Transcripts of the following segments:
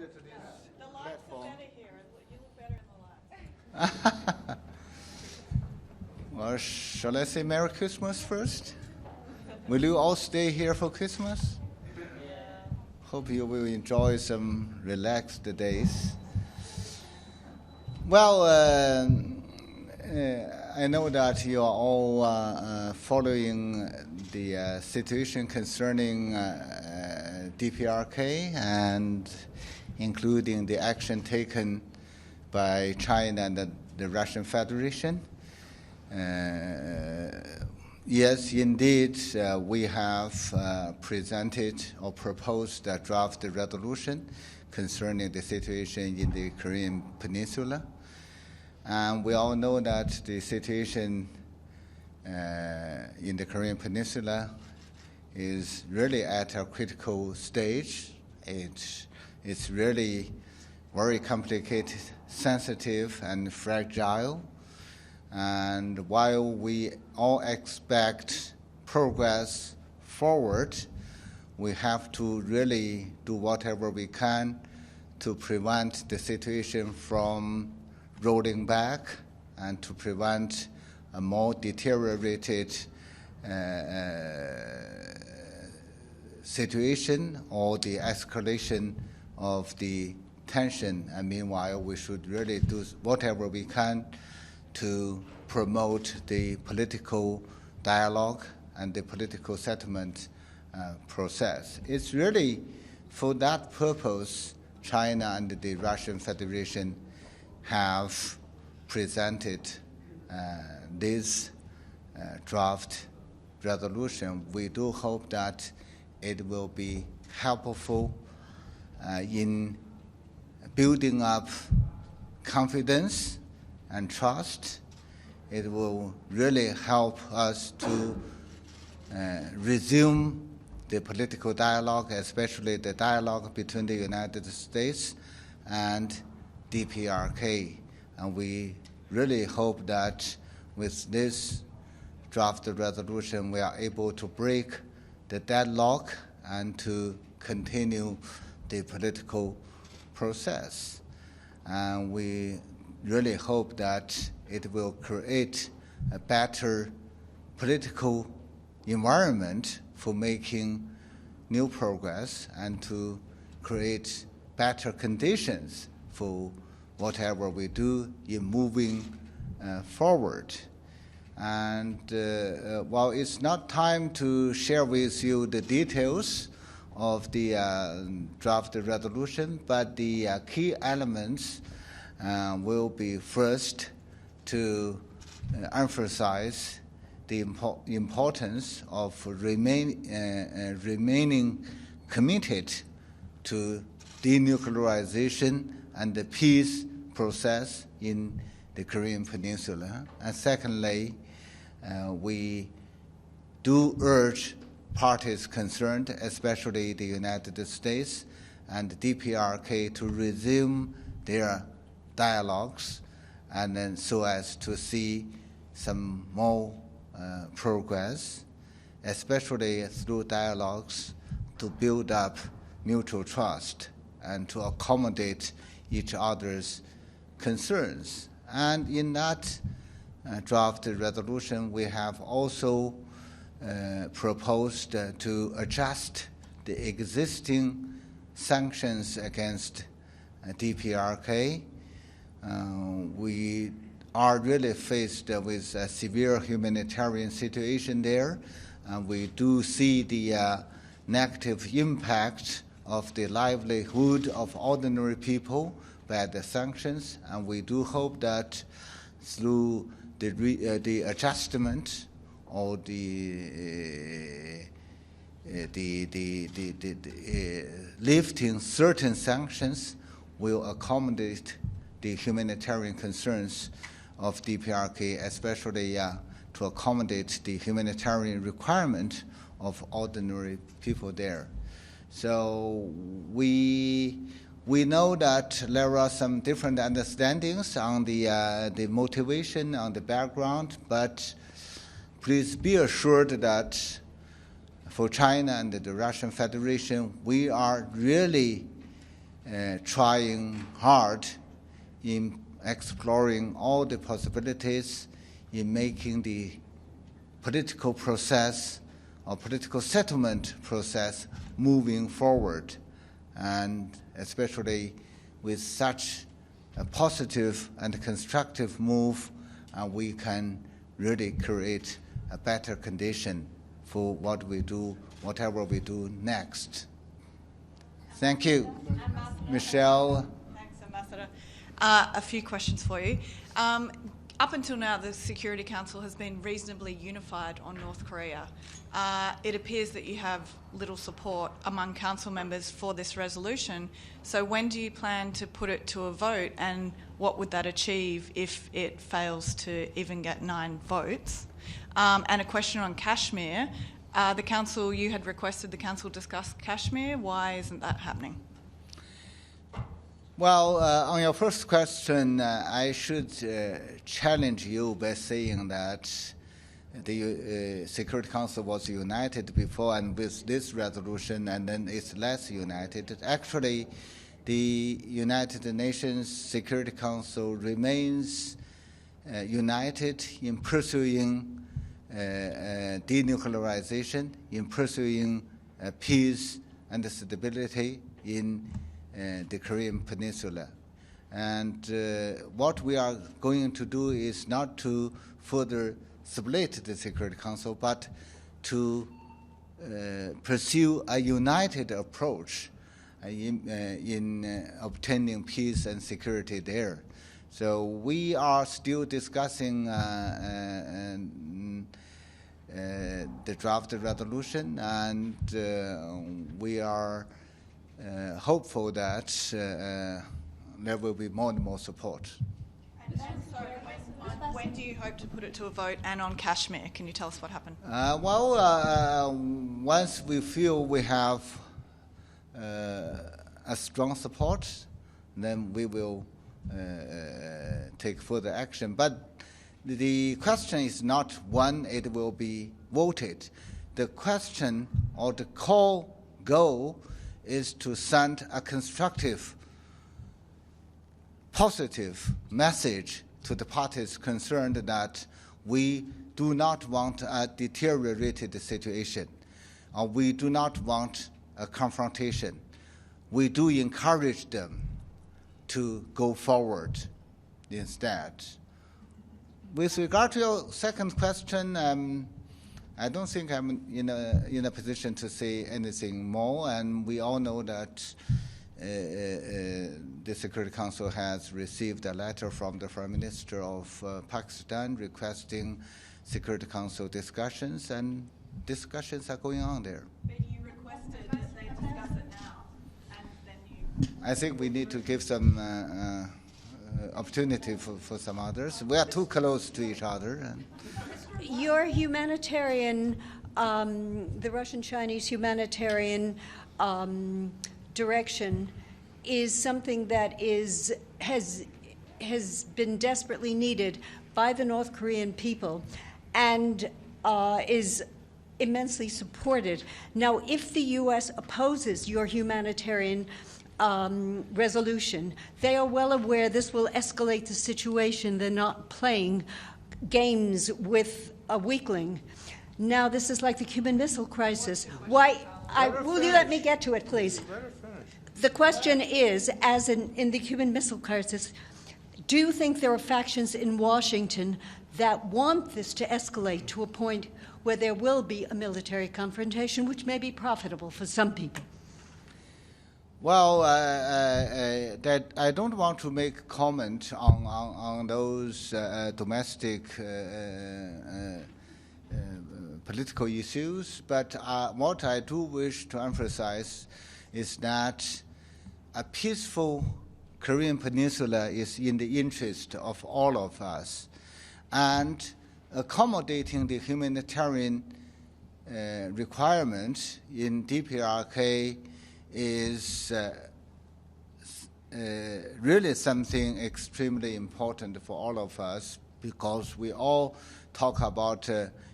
to this The lights platform. are better here. You look better in the lights. Well, shall I say Merry Christmas first? Will you all stay here for Christmas? Hope you will enjoy some relaxed days. Well, I know that you are all following the situation concerning DPRK and including the action taken by China and the Russian Federation. Yes, indeed, we have presented or proposed a draft resolution concerning the situation in the Korean Peninsula. And we all know that the situation in the Korean Peninsula is really at a critical stage. It's really very complicated, sensitive, and fragile. And while we all expect progress forward, we have to really do whatever we can to prevent the situation from rolling back and to prevent a more deteriorated situation or the escalation of the tension. And meanwhile, we should really do whatever we can to promote the political dialogue and the political settlement process. It's really for that purpose China and the Russian Federation have presented this draft resolution. We do hope that it will be helpful in building up confidence and trust. It will really help us to resume the political dialogue, especially the dialogue between the United States and DPRK. And we really hope that with this draft resolution, we are able to break the deadlock and to continue the political process. And we really hope that it will create a better political environment for making new progress and to create better conditions for whatever we do in moving forward. And while it's not time to share with you the details of the draft resolution, but the key elements will be first to emphasize the importance of remaining committed to denuclearization and the peace process in the Korean Peninsula. And secondly, we do urge parties concerned, especially the United States and the DPRK, to resume their dialogues and then so as to see some more progress, especially through dialogues to build up mutual trust and to accommodate each other's concerns. And in that draft resolution, we have also proposed to adjust the existing sanctions against DPRK. We are really faced with a severe humanitarian situation there. We do see the negative impact of the livelihood of ordinary people by the sanctions, and we do hope that through the adjustment or the lifting certain sanctions will accommodate the humanitarian concerns of DPRK, especially to accommodate the humanitarian requirement of ordinary people there. So we know that there are some different understandings on the motivation, on the background, but please be assured that for China and the Russian Federation, we are really trying hard in exploring all the possibilities in making the political process or political settlement process moving forward, and especially with such a positive and constructive move, we can really create a better condition for what we do, whatever we do next. Thank you. Michelle. Thanks, Ambassador. A few questions for you. Up until now, the Security Council has been reasonably unified on North Korea. It appears that you have little support among council members for this resolution. So when do you plan to put it to a vote, and what would that achieve if it fails to even get 9 votes? And a question on Kashmir. The council, you had requested the council discuss Kashmir. Why isn't that happening? Well, on your first question, I should challenge you by saying that the Security Council was united before, and with this resolution, and then it's less united. Actually, the United Nations Security Council remains united in pursuing denuclearization, in pursuing peace and stability in the Korean Peninsula. And what we are going to do is not to further split the Security Council, but to pursue a united approach in obtaining peace and security there. So we are still discussing the draft resolution, and we are hopeful that there will be more and more support. And so when do you hope to put it to a vote? And on Kashmir, can you tell us what happened? Once we feel we have a strong support, then we will take further action. But the question is not when it will be voted. The question or the core goal is to send a constructive, positive message to the parties concerned that we do not want a deteriorated situation, or we do not want a confrontation. We do encourage them to go forward instead. With regard to your second question, I don't think I'm in a position to say anything more, and we all know that the Security Council has received a letter from the Prime Minister of Pakistan requesting Security Council discussions, and discussions are going on there. But you requested that they discuss it now, and then you... I think we need to give some opportunity for some others. We are too close to each other. And your humanitarian, the Russian-Chinese humanitarian direction is something that has been desperately needed by the North Korean people, and is immensely supported. Now, if the U.S. opposes your humanitarian resolution, they are well aware this will escalate the situation. They're not playing games with a weakling. Now, this is like the Cuban Missile Crisis. Will you let me get to it, please? The question is, as in the Cuban Missile Crisis, do you think there are factions in Washington that want this to escalate to a point where there will be a military confrontation, which may be profitable for some people? Well, that I don't want to make comment on those domestic political issues, but what I do wish to emphasize is that a peaceful Korean Peninsula is in the interest of all of us, and accommodating the humanitarian requirement in DPRK is really something extremely important for all of us, because we all talk about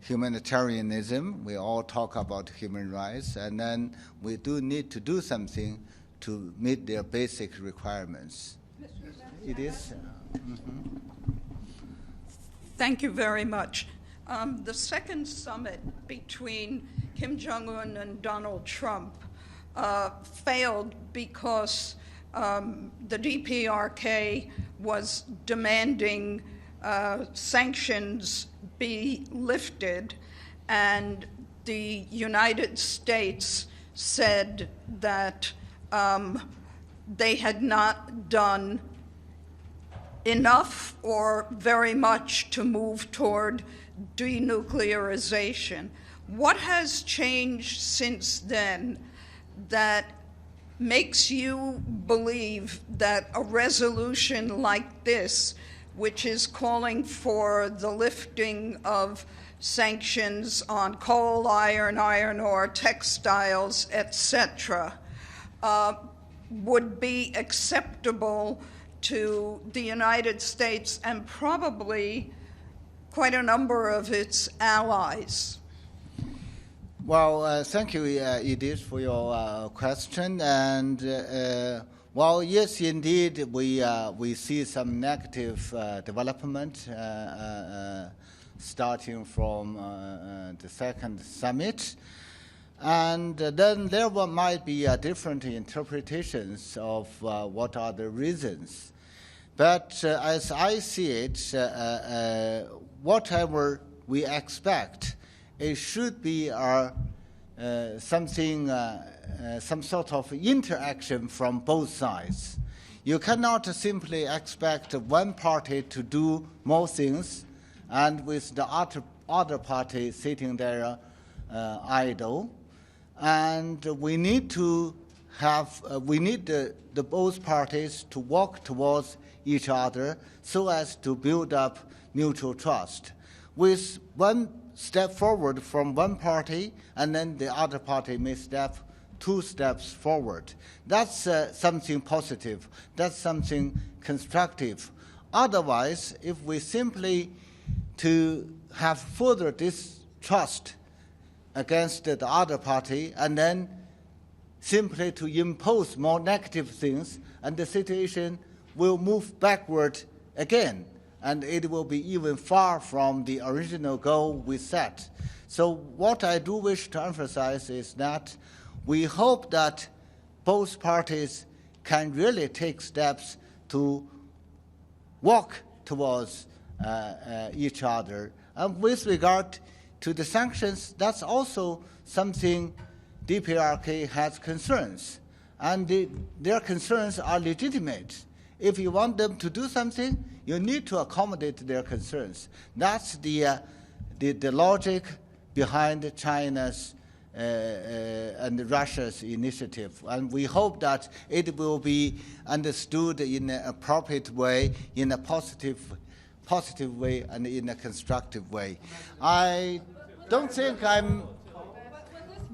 humanitarianism, we all talk about human rights, and then we do need to do something to meet their basic requirements. It is. Thank you very much. The second summit between Kim Jong-un and Donald Trump failed because the DPRK was demanding sanctions be lifted, and the United States said that they had not done enough or very much to move toward denuclearization. What has changed since then that makes you believe that a resolution like this, which is calling for the lifting of sanctions on coal, iron ore, textiles, etc., would be acceptable to the United States and probably quite a number of its allies? Well, thank you, Edith, for your question. And well, yes, indeed, we see some negative development starting from the second summit. And then there might be different interpretations of what are the reasons. But as I see it, whatever we expect, it should be something, some sort of interaction from both sides. You cannot simply expect one party to do more things and with the other party sitting there idle. And we need to have, we need the both parties to work towards each other so as to build up mutual trust. With one step forward from one party, and then the other party may step 2 steps forward. That's something positive. That's something constructive. Otherwise, if we simply to have further distrust against the other party and then simply to impose more negative things, and the situation will move backward again, and it will be even far from the original goal we set. So what I do wish to emphasize is that we hope that both parties can really take steps to walk towards each other. And with regard to the sanctions, that's also something DPRK has concerns, and their concerns are legitimate. If you want them to do something, you need to accommodate their concerns. That's the logic behind China's and Russia's initiative. And we hope that it will be understood in an appropriate way, in a positive way, and in a constructive way. I don't think I'm...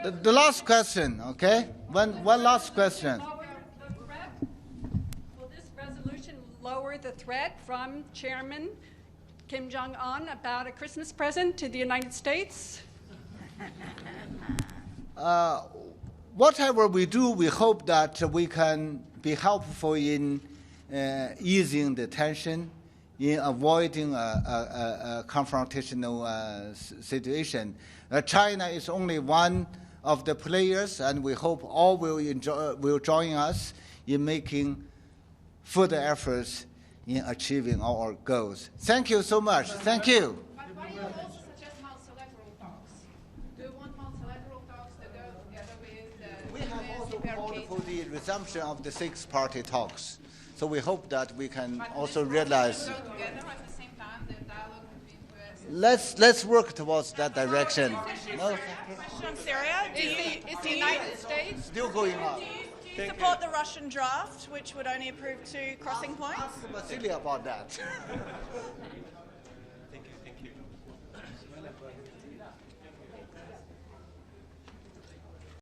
The last question, okay? One last question. Will this resolution lower the threat from Chairman Kim Jong-un about a Christmas present to the United States? Whatever we do, we hope that we can be helpful in easing the tension, in avoiding a confrontational situation. China is only one of the players, and we hope all will join us in making further efforts in achieving our goals. Thank you so much. Thank you. But why you also suggest multilateral talks? Do you want multilateral talks to go together with We have also called for the resumption of the 6-party talks. So we hope that we can also realize. Go together at the same time, the dialogue between US. Let's work towards that direction. No? Question on Syria. Is the United States Still going on. Do you support the Russian draft, which would only approve 2 crossing points? Ask Vasily about that. Thank you.